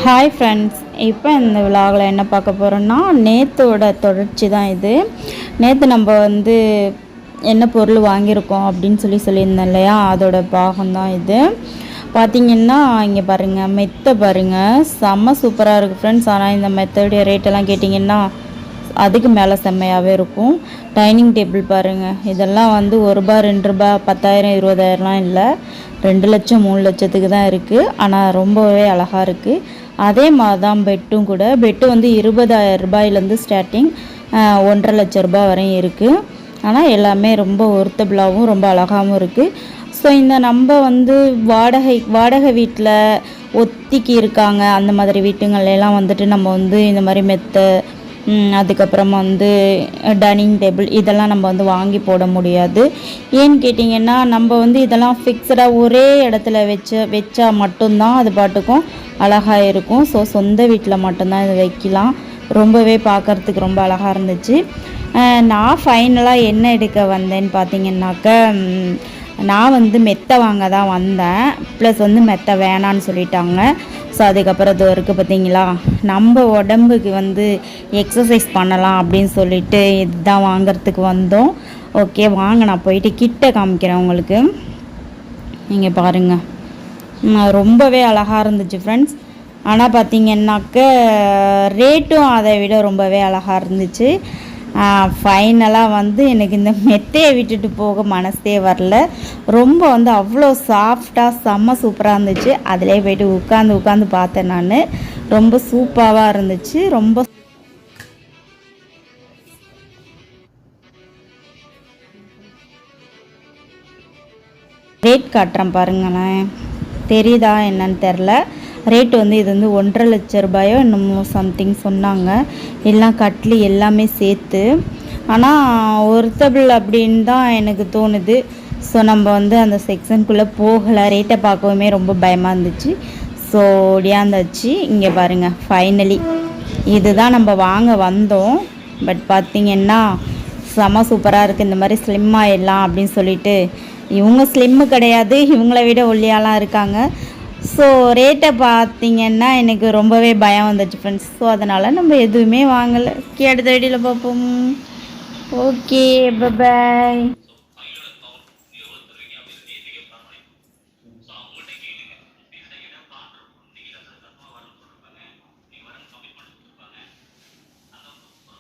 Hi friends, இப்போ இந்த விலாகில் என்ன பார்க்க போகிறோன்னா நேற்றோட தொடர்ச்சி தான் இது. நேற்று நம்ம என்ன பொருள் வாங்கியிருக்கோம் அப்படின்னு சொல்லியிருந்தேன் இல்லையா, அதோட பாகம்தான் இது. பார்த்திங்கன்னா இங்கே பாருங்கள், மெத்தை பாருங்கள், செம்ம சூப்பராக இருக்குது ஃப்ரெண்ட்ஸ். ஆனால் இந்த மெத்தோடைய ரேட்டெல்லாம் கேட்டிங்கன்னா அதுக்கு மேலே செம்மையாகவே இருக்கும். டைனிங் டேபிள் பாருங்கள், இதெல்லாம் ₹1 2 10,000 20,000லாம் இல்லை, 2 லட்சம் 3 லட்சத்துக்கு தான் இருக்குது. ஆனால் ரொம்பவே அழகாக இருக்குது. அதே மாதிரி தான் பெட்டும் கூட. பெட்டு ₹20,000 ஸ்டார்டிங், 1,50,000 ரூபா வரையும் இருக்குது. ஆனால் எல்லாமே ரொம்ப ஒர்த்தபிளாகவும் ரொம்ப அழகாகவும் இருக்குது. ஸோ இந்த நம்ம வாடகை வீட்டில் ஒத்திக்கி இருக்காங்க, அந்த மாதிரி வீட்டுங்கள்லாம் நம்ம இந்த மாதிரி மெத்தை, அதுக்கப்புறமா டைனிங் டேபிள் இதெல்லாம் நம்ம வாங்கி போட முடியாது. ஏன்னு கேட்டிங்கன்னா நம்ம இதெல்லாம் ஃபிக்ஸடாக ஒரே இடத்துல வச்சா மட்டும்தான் அது பாட்டுக்கும் அழகாக இருக்கும். ஸோ சொந்த வீட்டில் மட்டும்தான் இதை வைக்கலாம். ரொம்பவே பார்க்குறதுக்கு ரொம்ப அழகாக இருந்துச்சு. நான் ஃபைனலாக என்ன எடுக்க வந்தேன்னு பார்த்தீங்கன்னாக்க, நான் மெத்தை வாங்க தான் வந்தேன். ப்ளஸ் மெத்தை வேணான்னு சொல்லிட்டாங்க. ஸோ அதுக்கப்புறம் இது இருக்குது பார்த்தீங்களா, நம்ம உடம்புக்கு எக்ஸசைஸ் பண்ணலாம் அப்படின்னு சொல்லிட்டு இதுதான் வாங்கிறதுக்கு வந்தோம். ஓகே வாங்க, நான் போயிட்டு கிட்ட காமிக்கிறேன் உங்களுக்கு. நீங்கள் பாருங்கள், ரொம்பவே அழகாக இருந்துச்சு ஃப்ரெண்ட்ஸ். ஆனால் பார்த்தீங்கன்னாக்க ரேட்டும் அதை விட ரொம்பவே அழகாக இருந்துச்சு. ஃபைனலாக எனக்கு இந்த மெத்தையை விட்டுட்டு போக மனசே வரல. ரொம்ப அவ்வளோ சாஃப்டாக செம்ம சூப்பராக இருந்துச்சு. அதிலே போய்ட்டு உட்காந்து பார்த்தேன் நான். ரொம்ப சூப்பராக இருந்துச்சு. ரொம்ப ரேட் காட்டுறேன் பாருங்களேன், தெரியுதா என்னன்னு தெரில. ரேட்டு இது 1,50,000 ரூபாயோ என்னமோ சம்திங் சொன்னாங்க, எல்லாம் கட்லி எல்லாமே சேர்த்து. ஆனால் ஒர்த்தபிள் அப்படின்னு தான் எனக்கு தோணுது. ஸோ நம்ம அந்த செக்ஷனுக்குள்ளே போகலை. ரேட்டை பார்க்கவுமே ரொம்ப பயமாக இருந்துச்சு. ஸோ ஒடியாந்தாச்சு. இங்கே பாருங்கள், ஃபைனலி இதுதான் நம்ம வாங்க வந்தோம். பட் பார்த்திங்கன்னா செம சூப்பராக இருக்குது. இந்த மாதிரி ஸ்லிம் ஆகிடலாம் அப்படின்னு சொல்லிட்டு, இவங்க ஸ்லிம்மு கிடையாது, இவங்கள விட ஒல்லியாலாம் இருக்காங்க. ஸோ ரேட்டை பார்த்திங்கன்னா எனக்கு ரொம்பவே பயம் வந்துச்சு ஃப்ரெண்ட்ஸ். ஸோ அதனால் நம்ம எதுவுமே வாங்கலை. அடுத்த வீடியோவில் பார்ப்போம். Okay, by.